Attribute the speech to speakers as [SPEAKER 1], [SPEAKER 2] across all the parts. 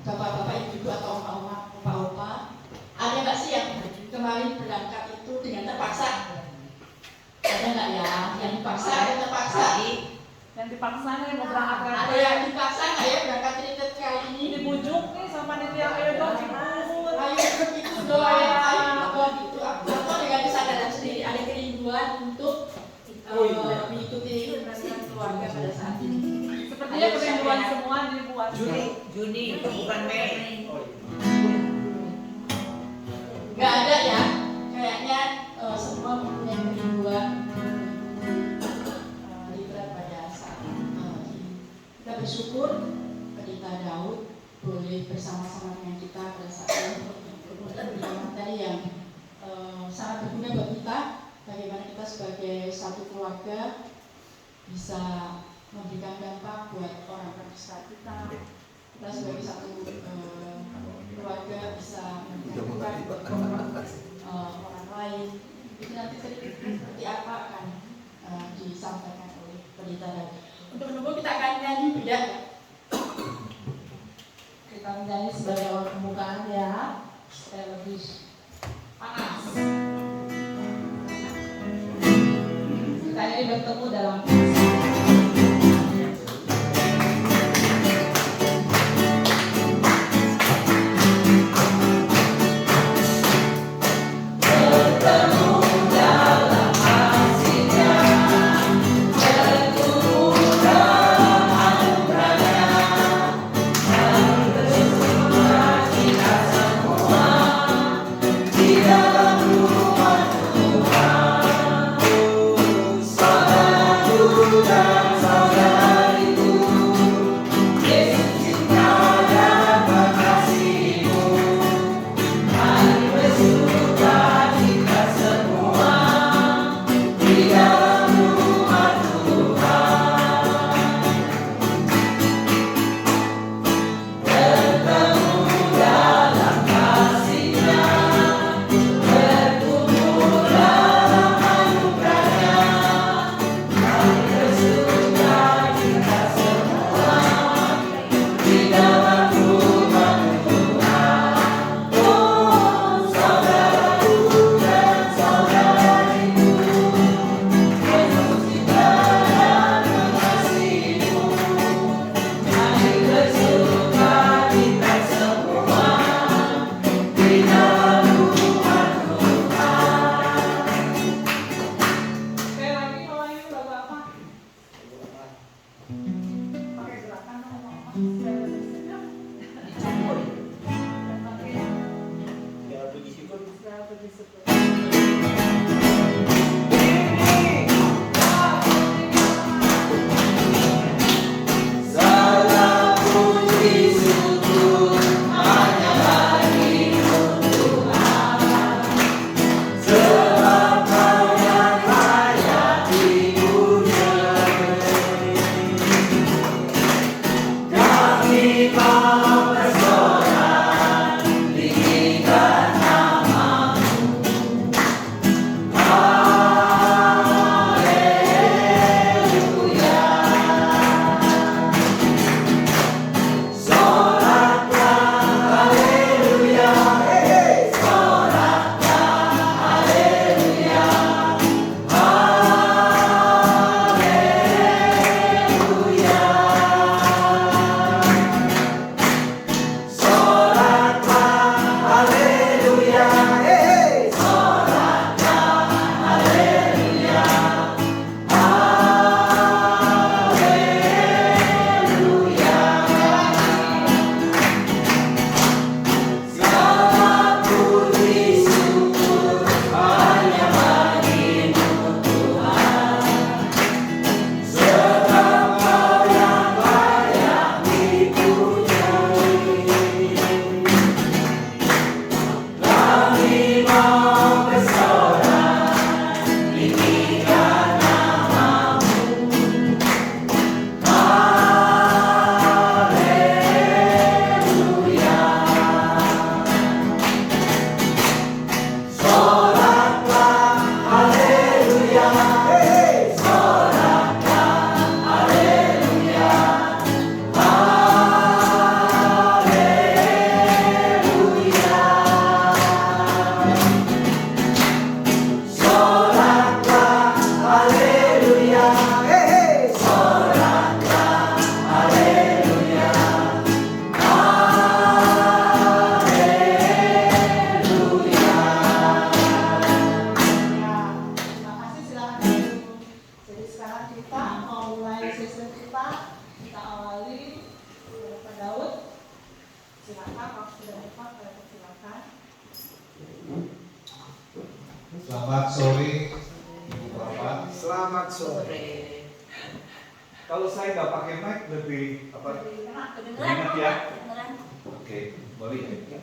[SPEAKER 1] bapak-bapak, ibu atau opa-opa, ada nggak sih yang kemarin berangkat itu dengan terpaksa? Ada nggak ya? Yang dipaksa atau terpaksa?
[SPEAKER 2] Yang dipaksa nih mau berangkat kan?
[SPEAKER 1] Ada yang dipaksa nggak ya berangkat retreat kali ini?
[SPEAKER 2] Dibujuk nih sama panitia, ayo dong ikut.
[SPEAKER 1] Ayo itu doa, ayo gitu. Atau dengan kesadaran sendiri ada kerinduan untuk mengikuti keluarga pada saat ini.
[SPEAKER 2] Sepertinya kerinduan semua dibuat.
[SPEAKER 3] Juni bukan Mei.
[SPEAKER 1] Nggak ada ya, kayaknya semua mempunyai kerinduan retreat pada saat ini. Kita bersyukur Pendeta Daud boleh bersama-sama dengan kita pada saat ini. Kemudian tadi yang sangat berguna buat kita, bagaimana kita sebagai satu keluarga bisa memberikan dampak buat orang-orang di sekitar kita. Kita sebagai satu keluarga bisa memberikan dampak buat orang lain. Itu nanti seperti apa akan disampaikan oleh Pendeta Daud. Untuk menunggu kita akan nyanyi beda.
[SPEAKER 2] Kita menyanyi sebagai awal pembukaan ya, supaya lebih panas. Kita ini bertemu dalam
[SPEAKER 4] Kau bersorak, tinggikan namamu. Selamat sore, Ibu Bapak.
[SPEAKER 5] Selamat sore.
[SPEAKER 4] Kalau saya nggak pakai mic lebih apa? Enak ya? Oke, boleh ya.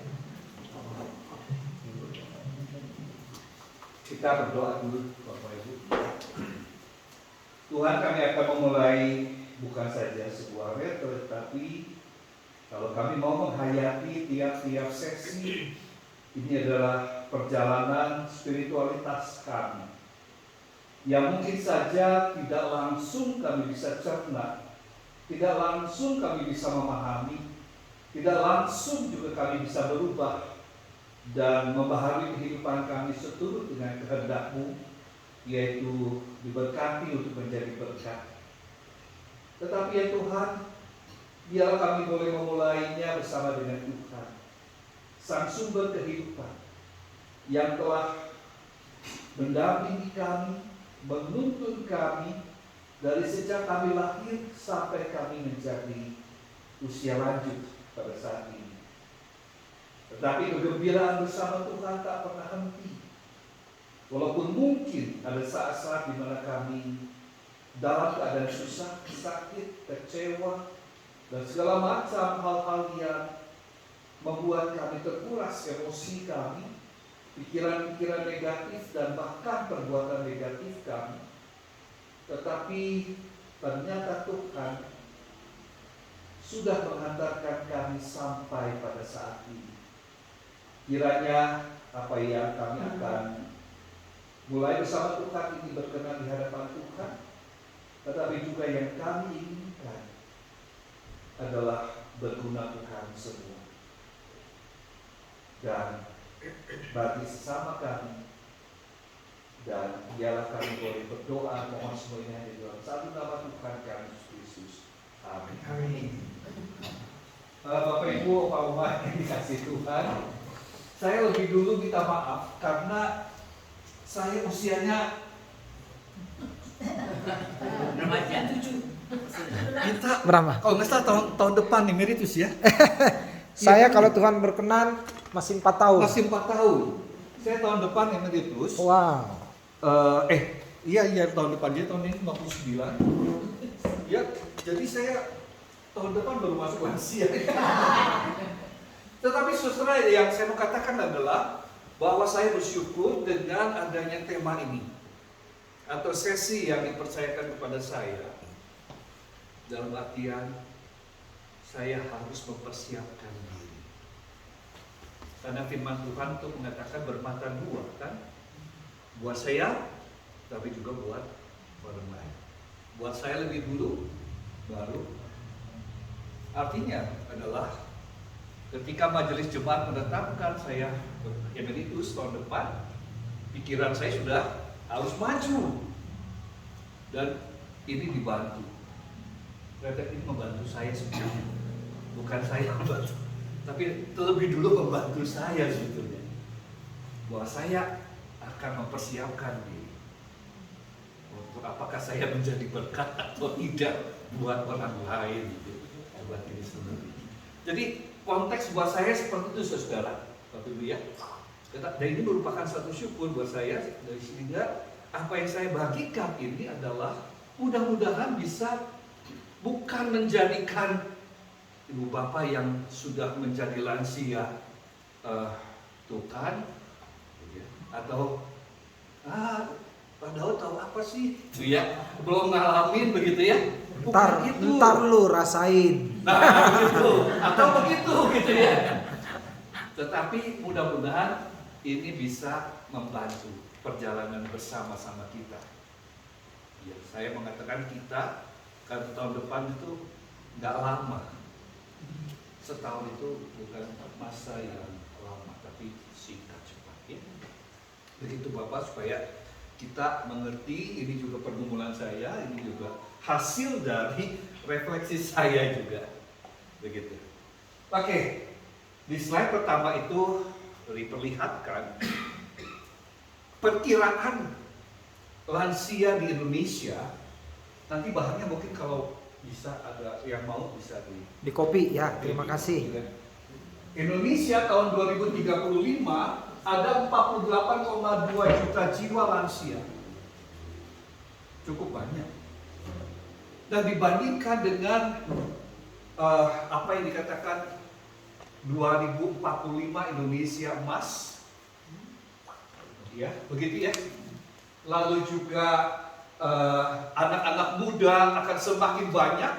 [SPEAKER 4] Kita berdoa dulu, Bapak Ibu. Tuhan, kami akan memulai bukan saja sebuah retret, tapi kalau kami mau menghayati tiap-tiap sesi, ini adalah perjalanan spiritualitas kami yang mungkin saja tidak langsung kami bisa cerna, tidak langsung kami bisa memahami, tidak langsung juga kami bisa berubah dan membaharui kehidupan kami seturut dengan kehendak-Mu, yaitu diberkati untuk menjadi berkat. Tetapi ya Tuhan, biarlah kami boleh memulainya bersama dengan Tuhan, Sang Sumber kehidupan, yang telah mendampingi kami, menuntun kami dari sejak kami lahir sampai kami menjadi usia lanjut pada saat ini. Tetapi kegembiraan bersama Tuhan tak pernah henti. Walaupun mungkin ada saat-saat di mana kami dalam keadaan susah, sakit, kecewa, dan segala macam hal-hal yang membuat kami terkuras emosi kami, pikiran-pikiran negatif dan bahkan perbuatan negatif kami. Tetapi ternyata Tuhan sudah menghantarkan kami sampai pada saat ini. Kiranya apa yang kami akan mulai bersama Tuhan ini berkenan di hadapan Tuhan, tetapi juga yang kami inginkan adalah berguna untuk kami semua. Dan bagi sesama kami, dan biarlah kami boleh berdoa mohon semuanya di dalam satu nama Tuhan kami Yesus Kristus. Amin.
[SPEAKER 5] Amin.
[SPEAKER 4] Bapak Ibu, Pak yang dikasih Tuhan, saya lebih dulu minta maaf karena saya usianya
[SPEAKER 3] Remaja 7.
[SPEAKER 5] Kita
[SPEAKER 6] Berapa?
[SPEAKER 5] kalau nggak salah tahun depan nih meritus ya.
[SPEAKER 6] Saya
[SPEAKER 5] Iya,
[SPEAKER 6] kalau Tuhan berkenan masih 4 tahun.
[SPEAKER 4] masih 4 tahun. Saya tahun depan emeritus.
[SPEAKER 6] Wow.
[SPEAKER 5] Iya tahun depan dia tahun ini 59. Ya, jadi saya tahun depan baru masuk lansia.
[SPEAKER 4] Tetapi saudara, yang saya mau katakan adalah bahwa saya bersyukur dengan adanya tema ini atau sesi yang dipercayakan kepada saya. Dalam artian saya harus mempersiapkan diri. Karena firman Tuhan itu mengatakan bermata dua kan? Buat saya, tapi juga buat orang lain. Buat saya lebih dulu, baru. Artinya adalah ketika majelis jemaat menetapkan saya emeritus tahun depan, pikiran saya sudah harus maju. Dan ini dibantu. Retret ini membantu saya sebenarnya. Bukan saya membantu, tapi terlebih dulu membantu saya sebetulnya. Bahwa saya akan mempersiapkan diri untuk apakah saya menjadi berkat atau tidak buat orang lain, buat diri sendiri. Jadi konteks buat saya seperti itu, saudara, Bapak Ibu ya. Dan ini merupakan satu syukur buat saya dari sehingga apa yang saya bagikan ini adalah mudah-mudahan bisa bukan menjadikan ibu bapak yang sudah menjadi lansia tuh kan, atau Pak Daud tahu apa sih, tuh ya, belum ngalamin begitu ya.
[SPEAKER 6] Ntar lu rasain.
[SPEAKER 4] Nah, begitu, atau begitu gitu ya. Tetapi mudah-mudahan ini bisa membantu perjalanan bersama-sama kita. Ya, saya mengatakan kita karena tahun depan itu nggak lama. Setahun itu bukan masa yang lama, tapi singkat cepat. Ya. Begitu Bapak, supaya kita mengerti, ini juga pergumulan saya, ini juga hasil dari refleksi saya juga. Begitu. Oke, di slide pertama itu diperlihatkan perkiraan lansia di Indonesia. Nanti bahannya mungkin kalau bisa ada yang mau bisa
[SPEAKER 6] Di copy ya, terima kasih.
[SPEAKER 4] Indonesia tahun 2035
[SPEAKER 5] ada 48,2 juta jiwa lansia. Cukup banyak. Dan dibandingkan dengan apa yang dikatakan 2045 Indonesia emas, ya begitu ya. Lalu juga anak-anak muda akan semakin banyak.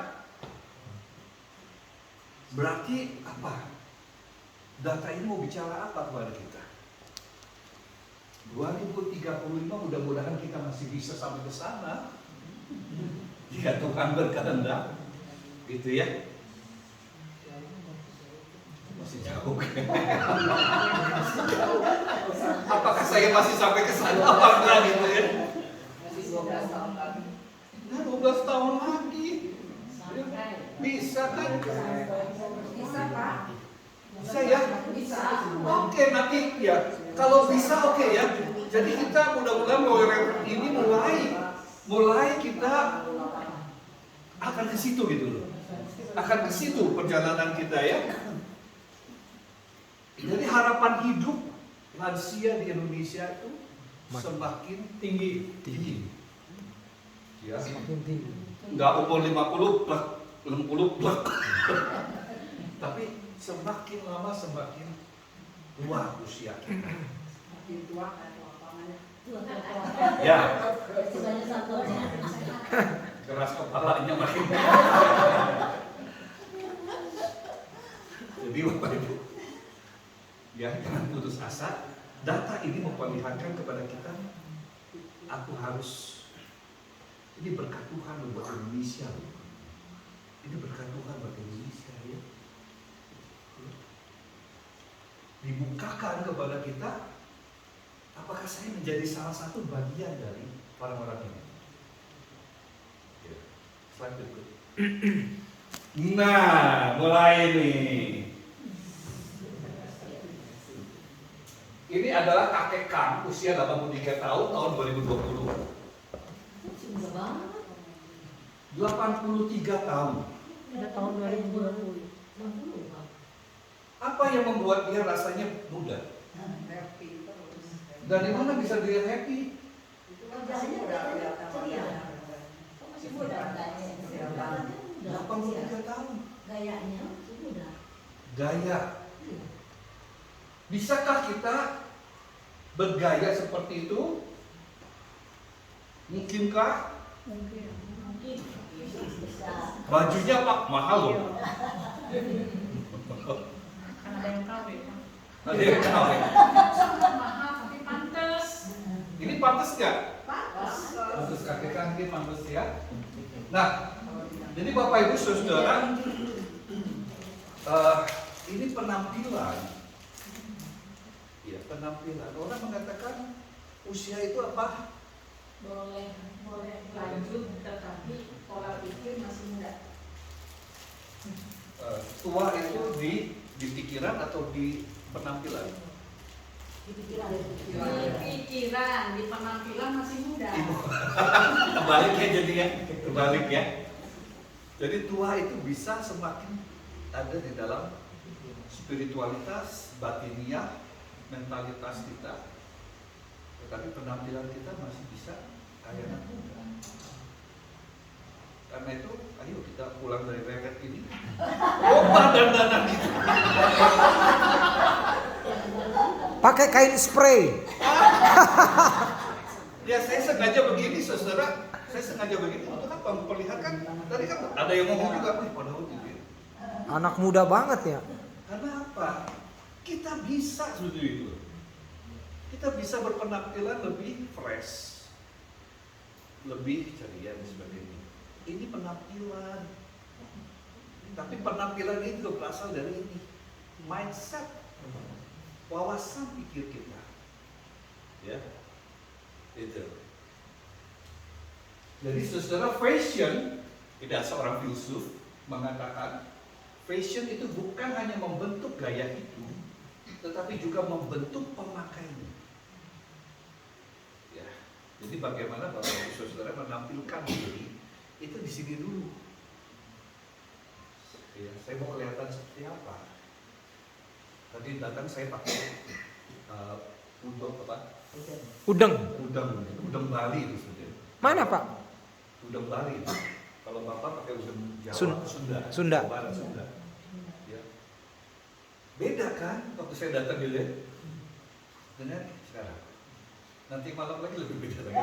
[SPEAKER 5] Berarti apa? Data ini mau bicara apa kepada kita? 2035 mudah-mudahan kita masih bisa sampai ke sana. Jika Tuhan berkehendak, gitu ya. Masih jauh. Apakah saya masih sampai ke sana apa enggak gitu ya?
[SPEAKER 3] Masih 12 tahun lagi.
[SPEAKER 5] Nah, 12 tahun lagi. Bisa kan?
[SPEAKER 3] Bisa Pak.
[SPEAKER 5] Bisa ya?
[SPEAKER 3] Bisa.
[SPEAKER 5] Oke, nanti ya. Kalau bisa oke ya. Jadi kita mudah-mudahan ini mulai kita akan ke situ gitu loh. Akan ke situ perjalanan kita ya. Jadi harapan hidup lansia di Indonesia itu semakin tinggi. Ya.
[SPEAKER 6] Semakin tinggi.
[SPEAKER 5] Enggak umur 50 plek, 60 plek. Tapi semakin lama semakin tua usia kita.
[SPEAKER 3] Makin tua kan lapangannya.
[SPEAKER 5] Ya,
[SPEAKER 2] Sebanyak satunya.
[SPEAKER 5] keras kepalanya makin. Jadi Bapak Ibu, ya jangan putus asa. Data ini memperlihatkan kepada kita, aku harus, ini berkat Tuhan buat Indonesia. Ini berkat Tuhan buat Indonesia ya. Dibukakan kepada kita, apakah saya menjadi salah satu bagian dari orang-orang ini? Ya, slide berikut. Nah, mulai nih. Ini adalah kakek Kang, usia 83 tahun, tahun 2020. 83 tahun.
[SPEAKER 2] Udah tahun 2020.
[SPEAKER 5] Apa yang membuat dia rasanya muda?
[SPEAKER 3] Happy terus.
[SPEAKER 5] Dari mana bisa dia happy?
[SPEAKER 3] Itu kan masih muda kelihatan.
[SPEAKER 2] Masih muda katanya.
[SPEAKER 5] 83 tahun.
[SPEAKER 2] Gayanya masih muda.
[SPEAKER 5] Gaya. Bisakah kita bergaya seperti itu? Mungkinkah?
[SPEAKER 2] Mungkin. Bisa.
[SPEAKER 5] Bajunya Pak mahal loh.
[SPEAKER 2] Kan ada yang KW.
[SPEAKER 5] Ada yang tahu ya?
[SPEAKER 2] Mahal tapi pantas.
[SPEAKER 5] Ini pantas nggak?
[SPEAKER 3] Pantas.
[SPEAKER 5] Pantas kakek Kang ini pantas ya. Nah, jadi Bapak Ibu Saudara, ini penampilan. Ya, penampilan. Orang mengatakan usia itu apa?
[SPEAKER 2] Boleh lanjut tetapi pola pikir masih muda.
[SPEAKER 5] Tua itu di pikiran atau di penampilan?
[SPEAKER 2] Di pikiran, di penampilan masih muda.
[SPEAKER 5] Kebalik ya jadinya, kebalik ya. Jadi tua itu bisa semakin ada di dalam spiritualitas, batiniah, mentalitas kita. Tetapi penampilan kita masih bisa kayak anak muda. Karena itu, ayo kita pulang dari reret ini. Coba dandanan gitu.
[SPEAKER 6] Pakai kain spray.
[SPEAKER 5] Ya saya sengaja begini, saudara. Saya sengaja begini untuk apa? Memperlihatkan. Tadi kan ada yang ngomong juga, pada waktu itu.
[SPEAKER 6] Anak muda banget ya.
[SPEAKER 5] Karena apa? Kita bisa seperti itu. Kita bisa berpenampilan lebih fresh, lebih ceria dan sebagainya. Ini penampilan. Tapi penampilan ini juga berasal dari ini, mindset, wawasan pikir kita. Ya, itu. Jadi secara fashion, tidak seorang filsuf mengatakan fashion itu bukan hanya membentuk gaya hidup, tetapi juga membentuk pemakainya. Ya, jadi bagaimana Bapak Ibu Saudara menampilkan diri itu di sini dulu. Ya, saya mau kelihatan seperti apa. Tadi datang saya pakai Udang apa?
[SPEAKER 6] Udeng.
[SPEAKER 5] Udang Bali itu sebenarnya.
[SPEAKER 6] Mana Pak?
[SPEAKER 5] Udang Bali itu. Kalau Bapak pakai udang Jawa, Sunda.
[SPEAKER 6] Sunda.
[SPEAKER 5] Jawa Barat, Sunda. Ya. Beda kan waktu saya datang dulu ya. Dengan sekarang. Nanti malam lagi lebih beda lagi.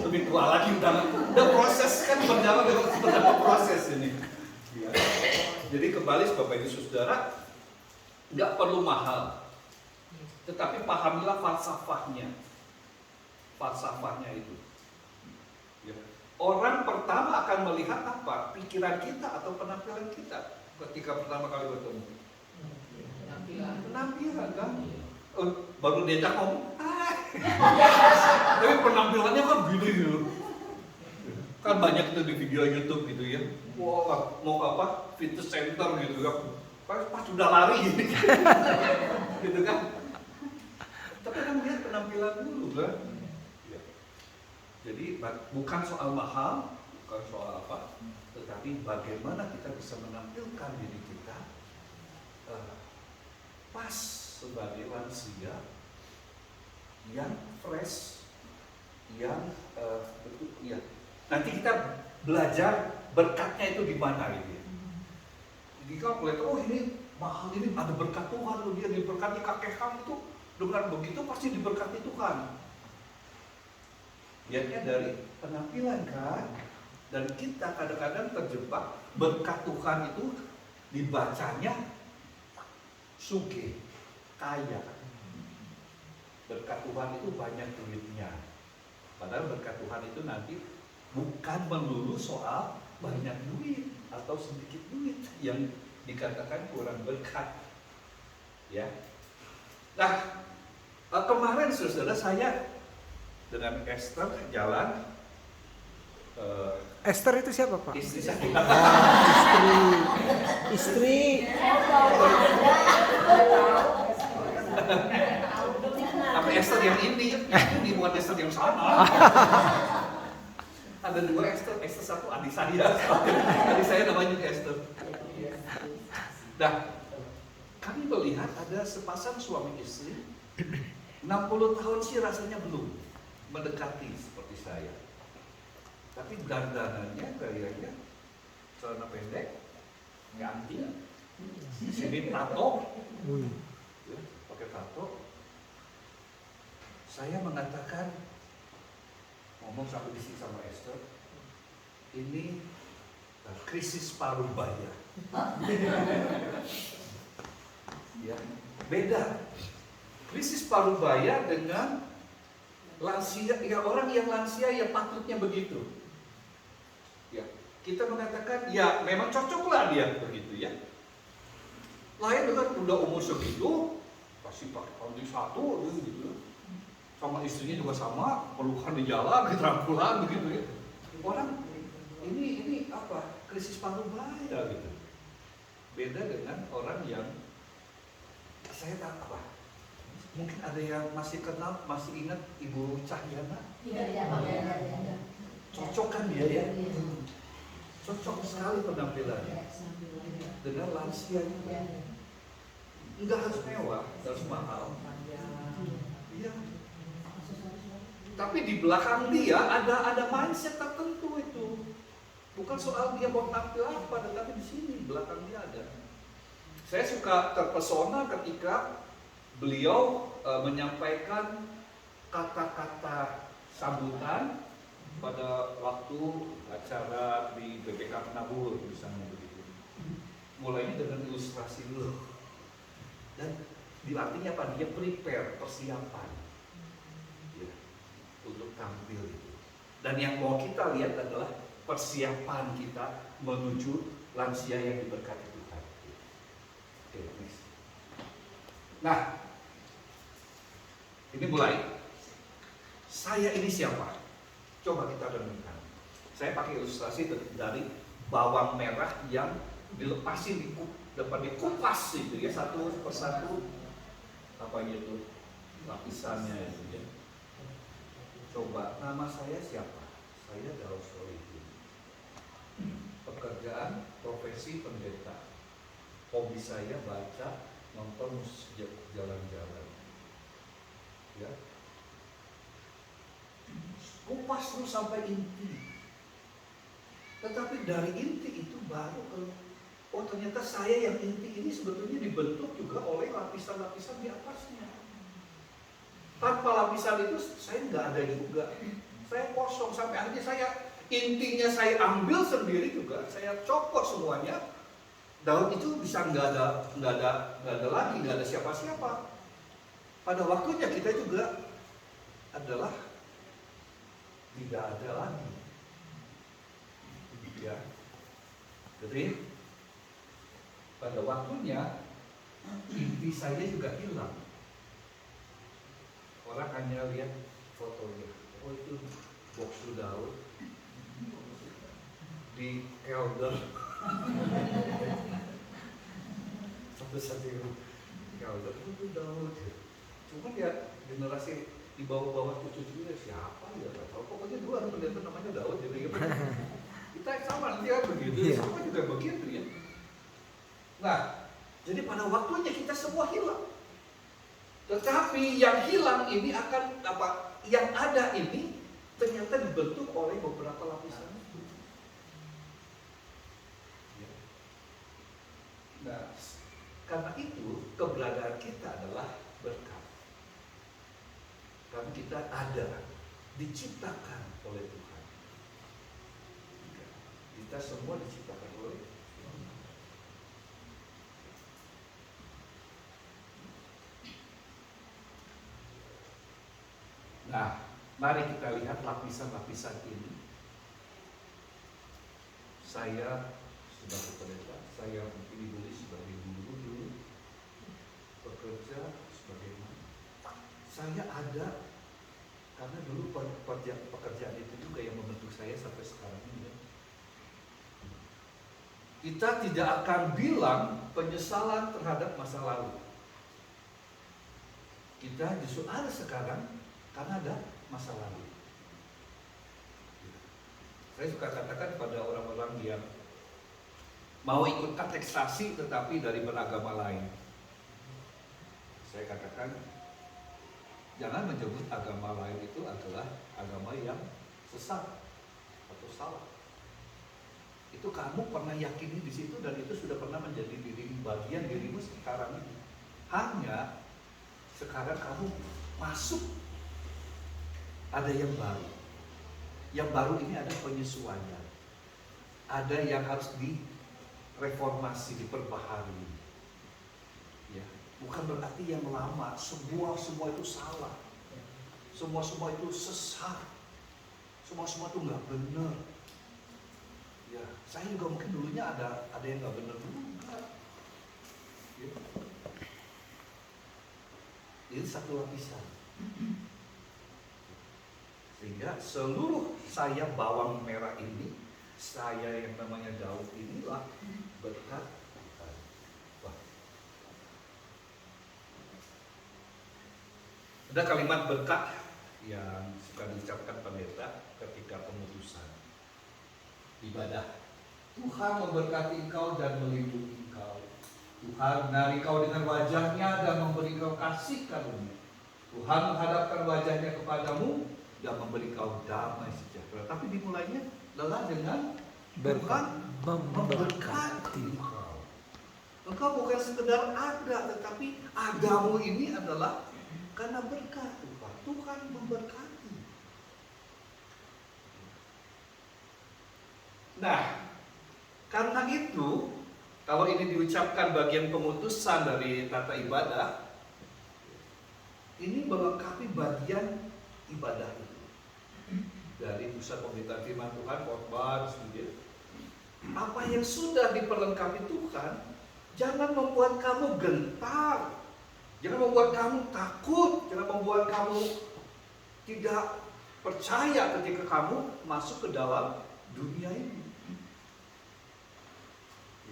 [SPEAKER 5] lebih tua lagi udah proses kan berjalan proses ini. Ya. Jadi kembali Bapak Ibu Saudara, nggak perlu mahal, tetapi pahamilah falsafahnya itu. Ya. Orang pertama akan melihat apa? Pikiran kita atau penampilan kita ketika pertama kali bertemu. Penampilan kan? Baru diajak ngomong, tapi penampilannya kan gini gitu. Kan banyak itu di video YouTube gitu ya. Wah, mau apa? Fitness center gitu kan. Pas udah lari gitu. Gitu kan. Tapi kan lihat penampilan dulu kan. Ya. Jadi bukan soal mahal, bukan soal apa, tetapi bagaimana kita bisa menampilkan diri kita pas sebagai lansia yang fresh, yang betul ya. Nanti kita belajar berkatnya itu di mana gitu ya. Jadi kalau melihat, oh ini mahal, ini ada berkat Tuhan loh, dia diberkati kakek kamu itu dengan begitu pasti diberkati Tuhan. Lihatnya dari penampilan kan, dan kita kadang-kadang terjebak berkat Tuhan itu dibacanya sugih, kaya. Berkat Tuhan itu banyak duitnya. Padahal berkat Tuhan itu nanti bukan melulu soal banyak duit atau sedikit duit yang dikatakan kurang berkat. Ya. Nah, kemarin saudara saya dengan Esther jalan.
[SPEAKER 6] Esther itu siapa Pak?
[SPEAKER 5] Istri saya.
[SPEAKER 6] Istri.
[SPEAKER 5] Tapi Esther yang ini bukan Esther yang sama. Ada dua Esther satu adik saya namanya juga Esther. Nah, kami melihat ada sepasang suami istri 60 tahun sih rasanya belum mendekati seperti saya. Tapi dandanannya gayanya celana pendek, ganti, sini tato, ya, pakai tato. Saya mengatakan, ngomong sampai di sini sama Esther, ini krisis paruh baya. Ya, beda. Krisis paruh baya dengan lansia, ya orang yang lansia ya patutnya begitu. Ya, kita mengatakan ya memang cocoklah dia begitu ya. Lain dengan udah umur segitu pasti pakai kondisi satu gitu. Sama istrinya juga sama, pelukan di jalan, di rangkulan begitu ya. Orang ini apa? Krisis paruh baya gitu. Beda dengan orang yang saya tak apa. Mungkin ada yang masih kenal, masih ingat Ibu Cahyana?
[SPEAKER 2] Iya.
[SPEAKER 5] Cocok kan dia ya? Cocok sekali penampilannya dengan lansia juga. Enggak harus mewah, harus mahal. Iya. Tapi di belakang dia ada mindset tertentu itu. Bukan soal dia mau tampil apa, tetapi di sini belakang dia ada. Saya suka terpesona ketika beliau menyampaikan kata-kata sambutan pada waktu acara di BPK Penabur misalnya begitu. Mulainya dengan ilustrasi dulu. Dan artinya apa? Dia prepare, persiapan ya, untuk tampil itu. Dan yang mau kita lihat adalah persiapan kita menuju lansia yang diberkati Tuhan. Oke, next. Nah, ini mulai. Saya ini siapa? Coba kita renungkan. Saya pakai ilustrasi dari bawang merah yang dilepasin dapat dikupas itu ya, satu persatu apa gitu lapisannya itu ya. Coba, nama saya siapa? Saya Daud Solihin. Pekerjaan profesi pendeta. Hobi saya baca nonton sejak jalan-jalan, ya, kupas terus sampai inti. Tetapi dari inti itu baru oh ternyata saya yang inti ini sebetulnya dibentuk juga oleh lapisan-lapisan di atasnya. Tanpa lapisan itu saya nggak ada juga. Saya kosong sampai akhirnya intinya saya ambil sendiri juga, saya copot semuanya. Daud itu bisa nggak ada lagi, nggak ada siapa-siapa. Pada waktunya kita juga adalah tidak ada lagi. Ya. Jadi pada waktunya inti saya juga hilang. Orang hanya lihat fotonya. Oh itu boksu Daud di kelder. Satu-satu kelder itu Daud. Cuma ya generasi di bawah-bawah cucu-cucunya siapa ya nggak tahu. Pokoknya dua ada pendeta namanya Daud. Jadi kita sama nanti kan begitu. Sama juga begitu ya. Nah, jadi pada waktunya kita semua hilang. Tetapi yang hilang ini akan apa? Yang ada ini ternyata dibentuk oleh beberapa lapisan. Nah, karena itu keberadaan kita adalah berkat. Karena kita ada, diciptakan oleh Tuhan. Kita semua diciptakan oleh Tuhan. Nah, mari kita lihat lapisan-lapisan ini. Saya sebagai pendeta, saya mungkin dibeli sebagai guru dulu, bekerja sebagai mana. Saya ada karena dulu pekerjaan itu juga yang membentuk saya sampai sekarang ini. Kita tidak akan bilang penyesalan terhadap masa lalu. Kita justru ada sekarang karena ada masa lalu. Saya suka katakan pada orang-orang yang mau ikut kateksasi tetapi dari beragama lain. Saya katakan jangan menyebut agama lain itu adalah agama yang sesat atau salah. Itu kamu pernah yakini di situ dan itu sudah pernah menjadi bagian dirimu sekarang ini. Hanya sekarang kamu masuk. Ada yang baru. Yang baru ini ada penyesuaian. Ada yang harus direformasi, diperbaharui. Ya, bukan berarti yang lama semua itu salah. Semua itu sesat. Semua itu nggak benar. Ya, saya juga mungkin dulunya ada yang nggak benar juga. Ya. Ini satu lapisan. Sehingga seluruh saya bawang merah ini, saya yang namanya Daud inilah berkat Tuhan. Ada kalimat berkat yang suka diucapkan pendeta ketika pemutusan ibadah. Tuhan memberkati engkau dan melindungi engkau. Tuhan menarik engkau dengan wajahnya dan memberi engkau kasih karunia. Tuhan menghadapkan wajahnya kepadamu dan memberi kau damai sejahtera. Tapi dimulainya adalah dengan Tuhan memberkati engkau. Engkau bukan sekedar ada, tetapi adamu ini adalah karena berkat Tuhan. Tuhan memberkati. Nah, karena itu kalau ini diucapkan bagian pemutusan dari tata ibadah, ini melengkapi bagian ibadah itu. Dari pusat pemberitaan firman Tuhan, khotbah, studi. Apa yang sudah diperlengkapi Tuhan, jangan membuat kamu gentar, jangan membuat kamu takut, jangan membuat kamu tidak percaya ketika kamu masuk ke dalam dunia ini.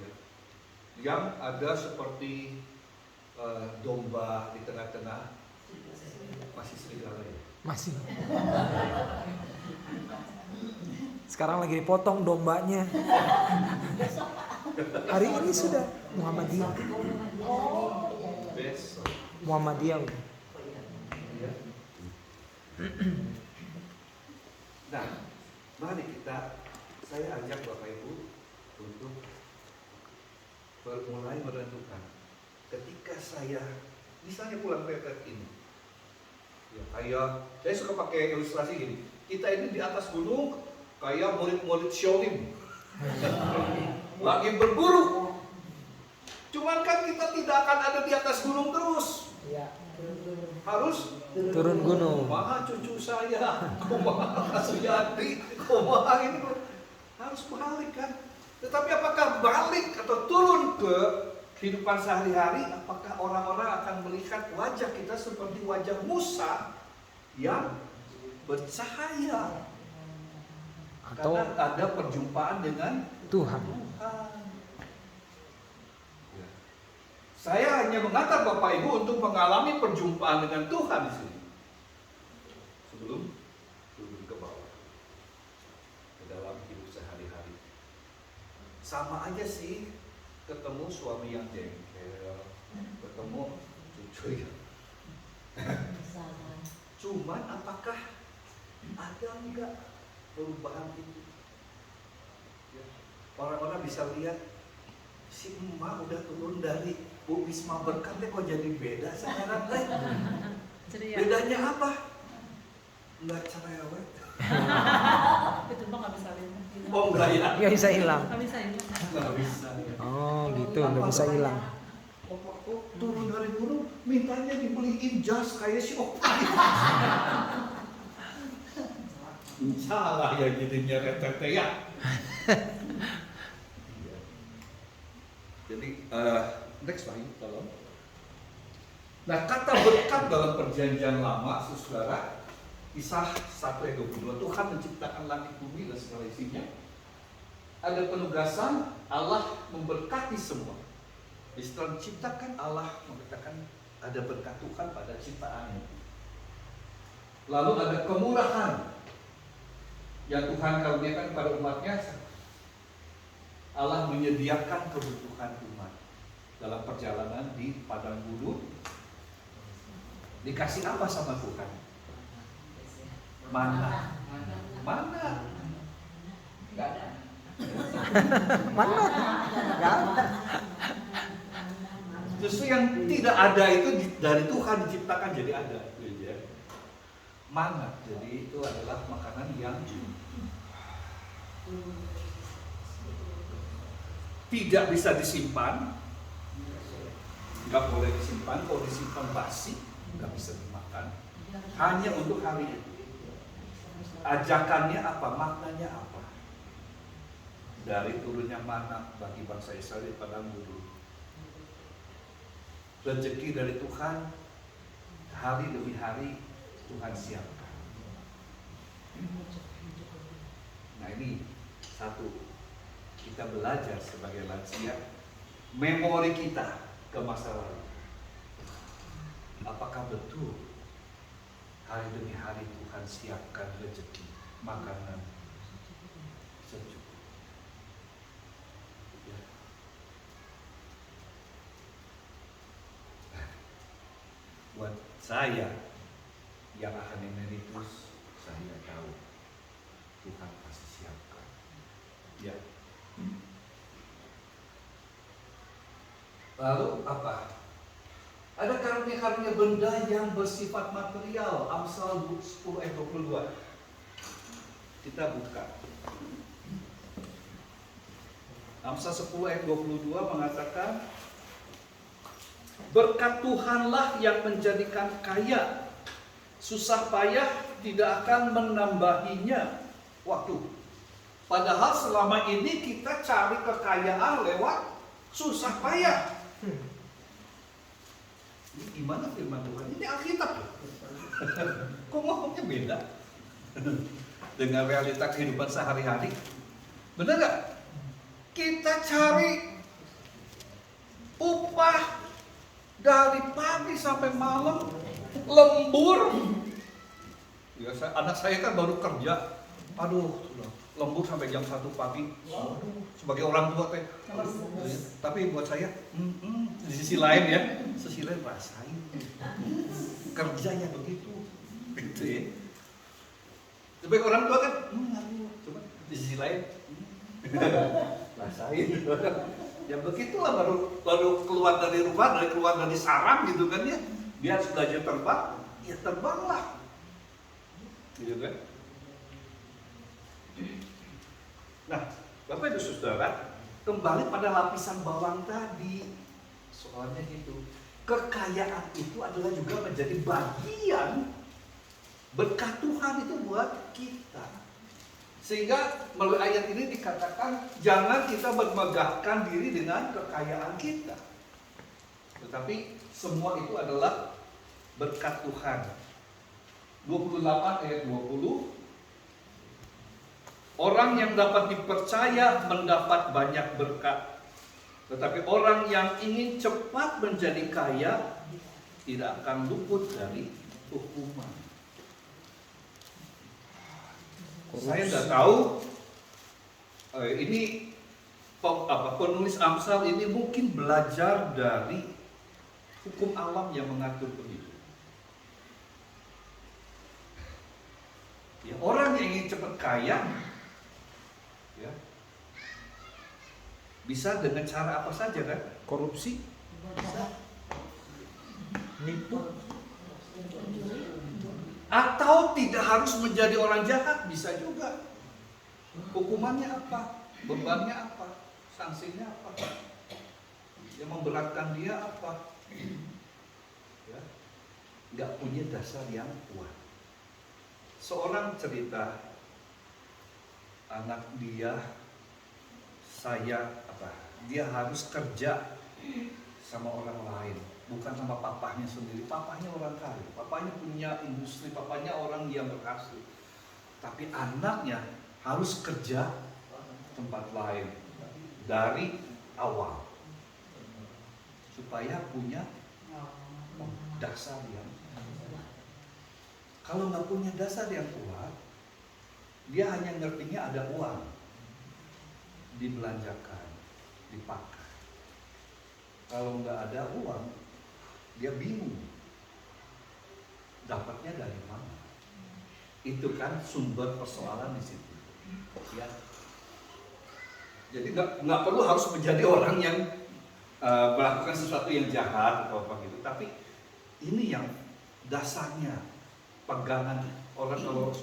[SPEAKER 5] Ya. Yang ada seperti domba di tengah-tengah, masih serigala ya.
[SPEAKER 6] Masih. Sekarang lagi dipotong dombanya. Hari ini sudah Muhammadiyah.
[SPEAKER 5] besok.
[SPEAKER 6] Muhammadiyah udah.
[SPEAKER 5] Ya. Nah, mari saya ajak Bapak Ibu untuk mulai merenungkan. Ketika saya misalnya pulang retret ini, ya kayak saya suka pakai ilustrasi gini. Kita ini di atas gunung kayak murid-murid Sholim, lagi berburu. Cuman kan kita tidak akan ada di atas gunung terus.
[SPEAKER 2] Iya.
[SPEAKER 5] Harus
[SPEAKER 6] Turun gunung.
[SPEAKER 5] kumaha cucu saya, kumaha Suyati, kumaha ini harus balik kan. Tetapi apakah balik atau turun ke kehidupan sehari-hari, apakah orang-orang akan melihat wajah kita seperti wajah Musa yang bercahaya?
[SPEAKER 6] Atau
[SPEAKER 5] Karena ada perjumpaan dengan
[SPEAKER 6] Tuhan.
[SPEAKER 5] Tuhan. Ya. Saya hanya mengantar Bapak Ibu untuk mengalami perjumpaan dengan Tuhan di sini. Sebelum turun ke bawah, ke dalam hidup sehari-hari. Sama aja sih, ketemu suami yang jengkel, ketemu cucu yang cuman apakah ada enggak perubahan itu? Ya. Orang-orang bisa lihat si emak udah turun dari Bu Wisma Berkat kok jadi beda sekarang. Bedanya apa? Enggak cerewet.
[SPEAKER 7] Itu mah nggak bisa hilang.
[SPEAKER 5] Oh enggak ya?
[SPEAKER 6] Nggak bisa hilang.
[SPEAKER 7] Nggak bisa hilang.
[SPEAKER 5] Enggak bisa.
[SPEAKER 6] Oh gitu, nggak bisa hilang.
[SPEAKER 5] Waktu turun dari gunung, mintanya dibeliin jas kayak si Opai. Salah ya jadinya retete ya. Jadi next lagi tolong. Nah kata berkat dalam perjanjian lama, saudara, Kisah 1 ayat 22, Tuhan menciptakan langit bumi dan segala isinya. Ada penugasan Allah memberkati semua. Setelah diciptakan, Allah mengatakan ada berkat Tuhan pada ciptaannya. Lalu ada kemurahan yang Tuhan karuniakan kepada umatnya. Allah menyediakan kebutuhan umat dalam perjalanan di padang gurun. Dikasih apa sama Tuhan? Mana? Gak ada.
[SPEAKER 6] Mana? Nggak ada.
[SPEAKER 5] Justru yang tidak ada itu dari Tuhan diciptakan jadi ada. Mana? Jadi itu adalah makanan yang tidak bisa disimpan, nggak boleh disimpan. Kalau disimpan basi, nggak bisa dimakan. Hanya untuk hari ini. Ajakannya apa? Maknanya apa? Dari turunnya mana bagi bangsa Israel di padang gurun. Rezeki dari Tuhan hari demi hari Tuhan siapkan. Nah ini satu, kita belajar sebagai lansia, memori kita ke masa lalu. Apakah betul hari demi hari Tuhan siapkan rezeki, makanan sejuk? Ya. Buat saya yang akan emeritus, saya tahu Tuhan pasti siapkan. Ya. Lalu apa? Ada karunia-karunia benda yang bersifat material. Amsal 10 ayat 22. Kita buka. Amsal 10 ayat 22 mengatakan, berkat Tuhanlah yang menjadikan kaya, susah payah tidak akan menambahinya waktu. Padahal selama ini kita cari kekayaan lewat susah payah. Ini gimana firman Tuhan? Ini Alkitab. Kok ngomongnya beda dengan realita kehidupan sehari-hari? Benar gak? Kita cari upah dari pagi sampai malam, lembur. Ya, anak saya kan baru kerja. Aduh, lembur sampai jam 1 pagi. Sebagai orang tua teh. Tapi buat saya, Di sisi lain ya, sisi lain rasain. Kerjanya begitu, gitu ya. Sebagai orang tua kan, cuma di sisi lain rasain. Ya begitulah baru keluar dari rumah, keluar dari sarang gitu kan ya. Dia harus belajar terbang, ya terbanglah. Gitu kan. Nah, Bapak Ibu Saudara, kembali pada lapisan bawang tadi. Soalnya gitu. Kekayaan itu adalah juga menjadi bagian berkat Tuhan itu buat kita. Sehingga melalui ayat ini dikatakan jangan kita bermegahkan diri dengan kekayaan kita. Tetapi semua itu adalah berkat Tuhan. 28 ayat 20. Orang yang dapat dipercaya mendapat banyak berkat. Tetapi orang yang ingin cepat menjadi kaya tidak akan luput dari hukuman. Saya tidak tahu ini penulis Amsal ini mungkin belajar dari hukum alam yang mengatur begitu. Ya, orang yang ingin cepat kaya, ya, bisa dengan cara apa saja kan?
[SPEAKER 6] Korupsi, nipu,
[SPEAKER 5] atau tidak harus menjadi orang jahat, bisa juga. Hukumannya apa? Bebannya apa? Sanksinya apa? Yang memberatkan dia apa? Ya, nggak punya dasar yang kuat. Seorang cerita anak dia, dia harus kerja sama orang lain, bukan sama papahnya sendiri. Papahnya orang kaya, papahnya punya industri, papahnya orang yang berhasil. Tapi anaknya harus kerja tempat lain dari awal supaya punya dasar yang kalau nggak punya dasar yang kuat, dia hanya ngertinya ada uang dibelanjakan, dipakai. Kalau nggak ada uang, dia bingung dapatnya dari mana. Itu kan sumber persoalan di situ. Ya. Jadi nggak perlu harus menjadi orang yang melakukan sesuatu yang jahat atau apa gitu. Tapi ini yang dasarnya. Pegangan orang kalau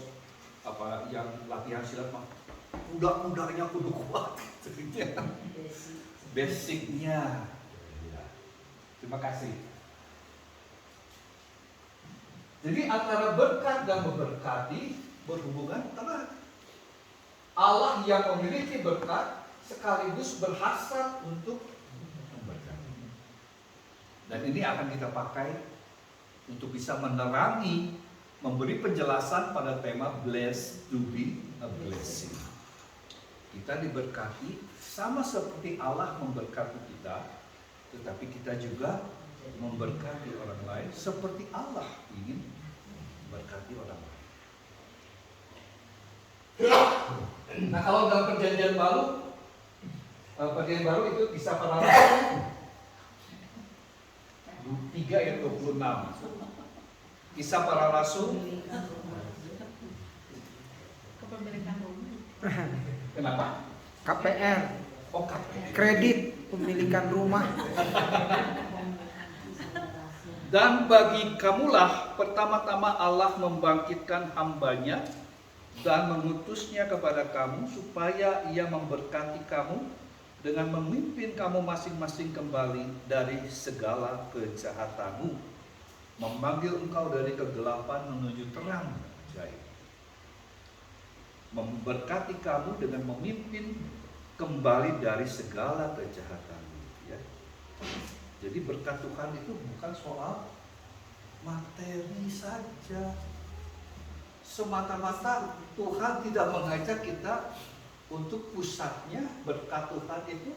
[SPEAKER 5] yang latihan silat mah kuda-kudanya kudu kuat basicnya. Terima kasih. Jadi antara berkat dan memberkati berhubungan erat. Allah yang memiliki berkat sekaligus berhasrat untuk memberkati. Dan ini akan kita pakai untuk bisa menerangi, memberi penjelasan pada tema blessed to be a blessing. Kita diberkati sama seperti Allah memberkati kita, tetapi kita juga memberkati orang lain seperti Allah ingin memberkati orang lain. Nah, kalau dalam perjanjian baru itu bisa paralel 3 ayat 26. Kisah para Rasul.
[SPEAKER 7] Kepemilikan rumah.
[SPEAKER 5] Kenapa?
[SPEAKER 6] KPR,
[SPEAKER 5] Oh, KPR.
[SPEAKER 6] kredit pemilikan rumah.
[SPEAKER 5] Dan bagi kamulah pertama-tama Allah membangkitkan hambanya dan mengutusnya kepada kamu supaya ia memberkati kamu dengan memimpin kamu masing-masing kembali dari segala kejahatanmu, memanggil engkau dari kegelapan menuju terang ajaib, memberkati kamu dengan memimpin kembali dari segala kejahatan. Ya. Jadi berkat Tuhan itu bukan soal materi saja. Semata-mata Tuhan tidak mengajak kita untuk pusatnya berkat Tuhan itu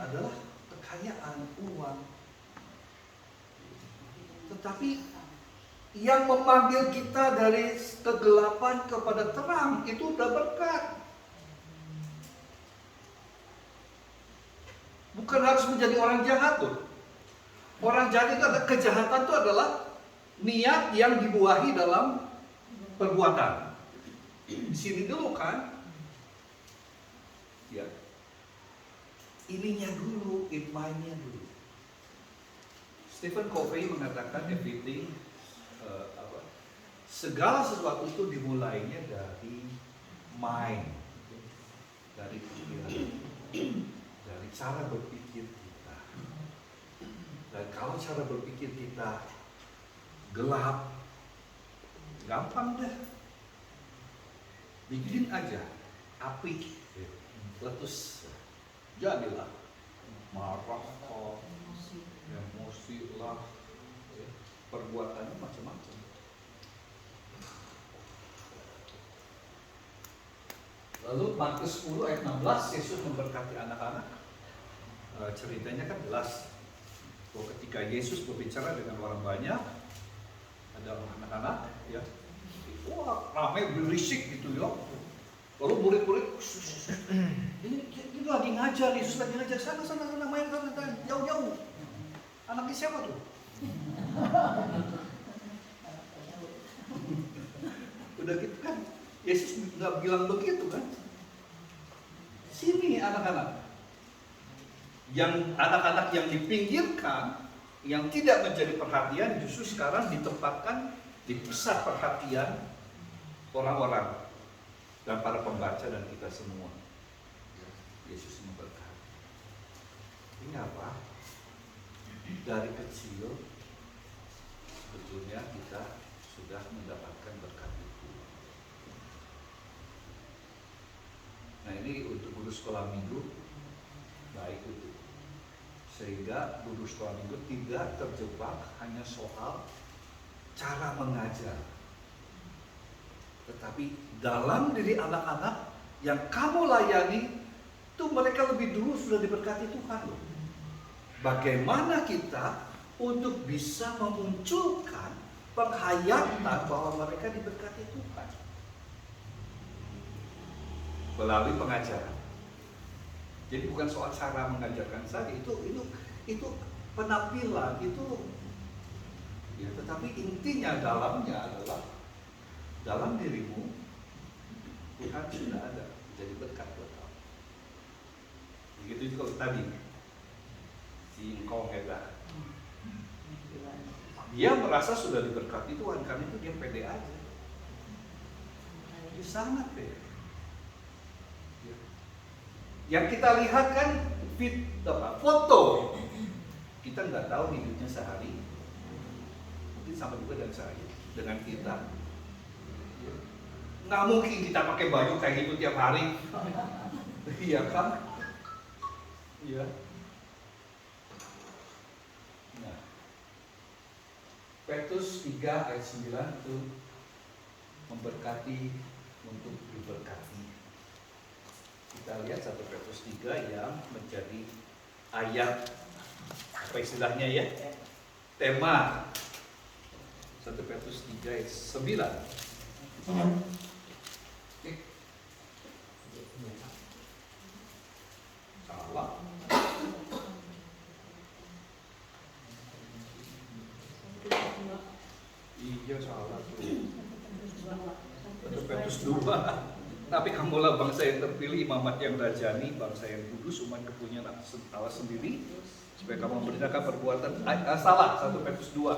[SPEAKER 5] adalah kekayaan, uang. Tetapi yang memanggil kita dari kegelapan kepada terang itu udah berkat. Bukan harus menjadi orang jahat tuh. Orang jahat itu adalah kejahatan itu adalah niat yang dibuahi dalam perbuatan. Di sini dulu kan, ya, ininya dulu, in mind-nya dulu. Stephen Covey mengatakan everything, segala sesuatu itu dimulainya dari mind, dari pikiran, dari cara berpikir kita. Dan kalau cara berpikir kita gelap, gampang deh. Bikin aja api, letus, jadilah marah, emosi lah, perbuatannya macam-macam. Lalu Markus 10 ayat 16, Yesus memberkati anak-anak. Ceritanya kan jelas bahwa ketika Yesus berbicara dengan orang banyak, ada anak-anak, ya, wah ramai berisik gitu ya. Lalu murid-murid, ini lagi ngajar, Yesus lagi ngajar, sana main sana, jauh-jauh. Anaknya siapa tuh? Udah gitu kan, Yesus nggak bilang begitu kan? Sini anak-anak. Yang anak-anak yang dipinggirkan, yang tidak menjadi perhatian, justru sekarang ditempatkan di pusat perhatian orang-orang dan para pembaca dan kita semua. Yesus memberkati. Ini apa? Dari kecil sebetulnya kita sudah mendapatkan berkat itu. Nah ini untuk guru sekolah minggu baik itu, sehingga guru sekolah minggu tidak terjebak hanya soal cara mengajar, tetapi dalam diri anak-anak yang kamu layani itu mereka lebih dulu sudah diberkati Tuhan. Bagaimana kita untuk bisa memunculkan penghayatan bahwa mereka diberkati Tuhan melalui pengajaran. Jadi bukan soal cara mengajarkan saja, itu penampilan itu, ya, tetapi intinya dalamnya adalah dalam dirimu Tuhan sudah ada, jadi berkat buat kamu. Begitu juga tadi si Engkong Heda, dia merasa sudah diberkati Tuhan, karena itu dia pede aja. Dia sangat pede. Yang kita lihat kan foto, kita nggak tahu hidupnya sehari, mungkin sama juga dengan kita. Nggak mungkin kita pakai baju kayak gitu tiap hari, iya kan? Iya. Nah, Petrus 3 ayat 9 itu memberkati untuk diberkati. Kita lihat 1 Petrus 3 yang menjadi ayat, apa istilahnya ya? Tema 1 Petrus 3 ayat 9. Salah. Iya salah tuh. 1 Petrus 2. Tapi kamulah bangsa yang terpilih, imamat yang rajani, bangsa yang kudus, umat kepunyaan Allah sendiri, supaya kamu memberitakan perbuatan. Salah, 1 Petrus 2.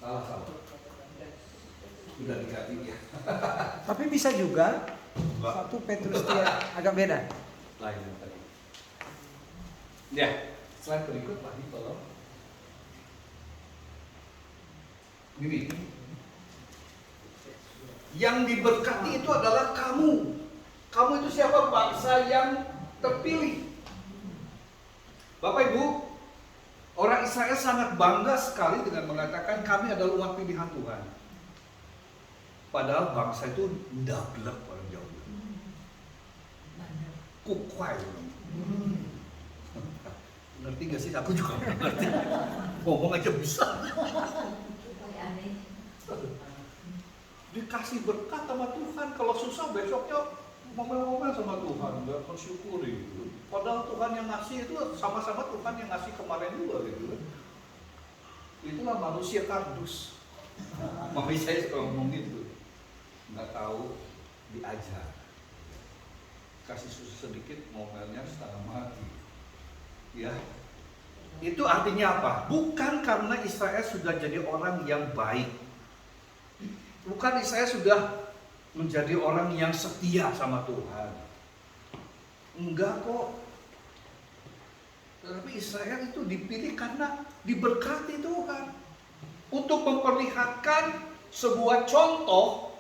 [SPEAKER 5] Salah. Sudah diganti ya.
[SPEAKER 6] Tapi bisa juga 1 Petrus 3 agak beda.
[SPEAKER 5] Lain yang tadi. Ya, slide berikut Pak, tolong. Gini. Yang diberkati itu adalah kamu. Kamu itu siapa? Bangsa yang terpilih. Bapak Ibu, orang Israel sangat bangga sekali dengan mengatakan kami adalah umat pilihan Tuhan. Padahal bangsa itu ndablek orang Jawa. Kukwai. Ngerti gak sih? Aku juga ngerti. Ngomong aja bisa. Dikasih berkat sama Tuhan, kalau susah besoknya ngomel-ngomel sama Tuhan, mensyukuri gitu. Padahal Tuhan yang ngasih itu sama-sama Tuhan yang ngasih kemarin juga gitu. Itulah manusia kardus. Mami saya suka ngomong gitu. Nggak tahu diajar. Kasih susu sedikit, ngomelnya setengah mati. Ya. Itu artinya apa? Bukan karena Israel sudah jadi orang yang baik. Bukan Israel sudah menjadi orang yang setia sama Tuhan. Enggak kok. Tetapi Israel itu dipilih karena diberkati Tuhan. Untuk memperlihatkan sebuah contoh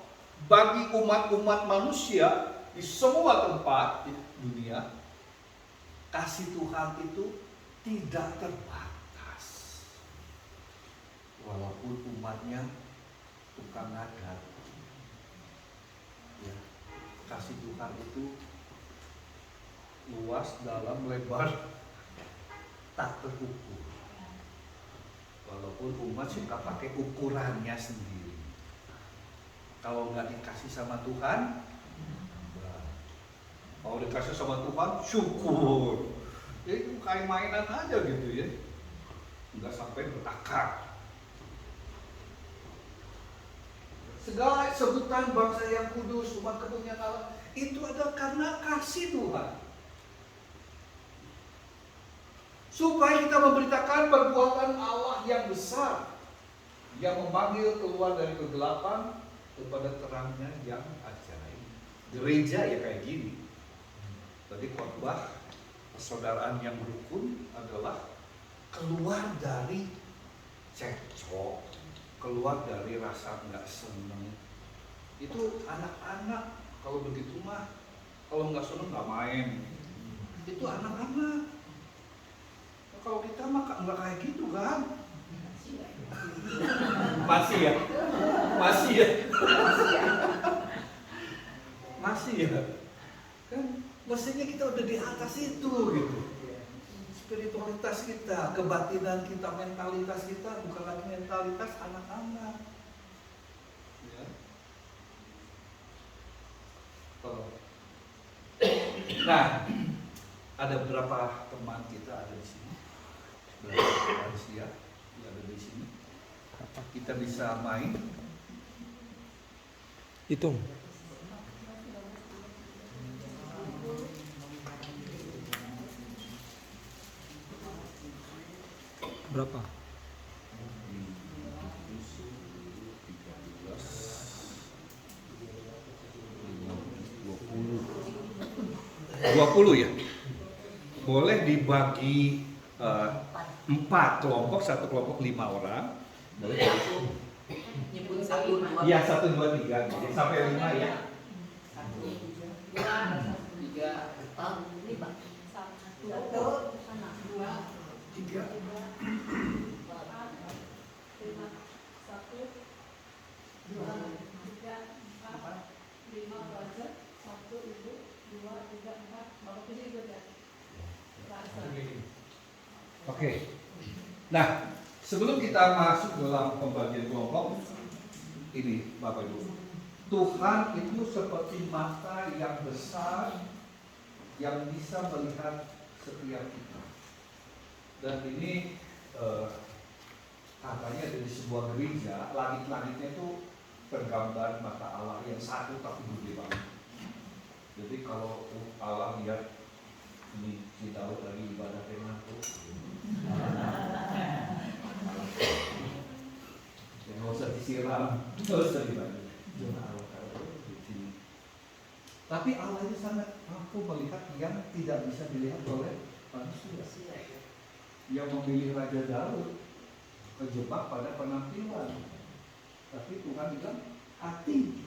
[SPEAKER 5] bagi umat-umat manusia di semua tempat di dunia. Kasih Tuhan itu tidak terbatas. Walaupun umatnya tukang adat. Ya, kasih Tuhan itu luas, dalam, lebar, tak terukur. Walaupun umat suka pakai ukurannya sendiri. Kalau nggak dikasih sama Tuhan, kalau dikasih sama Tuhan, syukur. Itu kayak mainan aja gitu ya. Nggak sampai berakar. Segala sebutan bangsa yang kudus, umat kepunyaan Allah, itu adalah karena kasih Tuhan. Supaya kita memberitakan perbuatan Allah yang besar, yang memanggil keluar dari kegelapan kepada terangnya yang ajaib. Gereja ya kayak gini. Tadi khotbah persaudaraan yang rukun adalah keluar dari cekcok, keluar dari rasa nggak seneng. Itu anak-anak kalau begitu mah, kalau nggak seneng nggak main. Itu anak-anak. Nah, kalau kita mah nggak kayak gitu kan? Masih ya, masih ya, masih ya. Kan mestinya kita udah di atas itu gitu. Spiritualitas kita, kebatinan kita, mentalitas kita bukan lagi mentalitas anak-anak. Ya. Nah, ada berapa teman kita ada di sini, berapa manusia yang ada di sini. Kita bisa main.
[SPEAKER 6] Hitung. Berapa?
[SPEAKER 5] 20 ya. Boleh dibagi 4 kelompok, satu kelompok 5 orang. Boleh.
[SPEAKER 3] Nyebut 1, 2,
[SPEAKER 5] Iya 1, 2, 3 jadi sampai 5 ya.
[SPEAKER 3] 1, 2, 3, 4, 5. 1, 2,
[SPEAKER 5] 3. Oke. Nah, sebelum kita masuk dalam pembagian kelompok ini, Bapak Ibu, Tuhan itu seperti mata yang besar yang bisa melihat setiap kita. Dan ini katanya dari sebuah gereja, langit-langitnya itu tergambar mata Allah yang satu tapi gede banget. Jadi kalau Allah lihat ini si Daud lagi ibadah firman tuh, yang nggak usah disiram, nggak usah dibantu. Tapi Allah itu sangat mampu melihat yang tidak bisa dilihat oleh manusia. Yang memilih Raja Daud kejebak pada penampilan, tapi Tuhan bilang hati.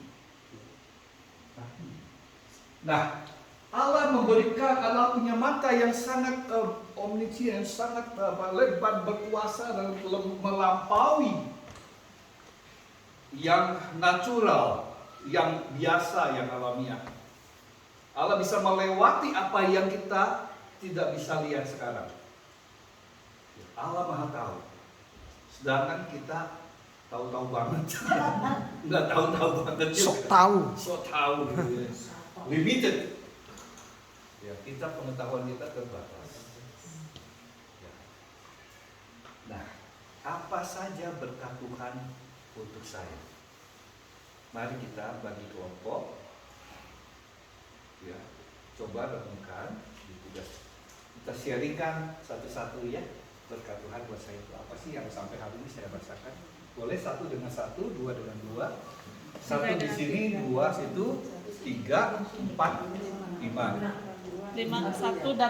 [SPEAKER 5] Nah, Allah memberikan, Allah punya mata yang sangat omniscient, sangat lebar, berkuasa dan melampaui yang natural, yang biasa, yang alamiah. Allah bisa melewati apa yang kita tidak bisa lihat sekarang. Allah Maha tahu. Sedangkan kita tahu-tahu banget. Enggak tahu-tahu banget juga.
[SPEAKER 6] Sok tahu.
[SPEAKER 5] Sok tahu. Limited. Ya, kita pengetahuan kita terbatas. Ya. Nah, apa saja berkat Tuhan untuk saya? Mari kita bagi kelompok. Ya, coba renungkan di tugas. Kita sharingkan satu-satu ya. Berkat Tuhan buat saya itu apa sih yang sampai hari ini saya rasakan? Boleh satu dengan satu, dua dengan dua. Satu di sini, dua situ, 3, 4, 5.
[SPEAKER 2] 5, 1 dan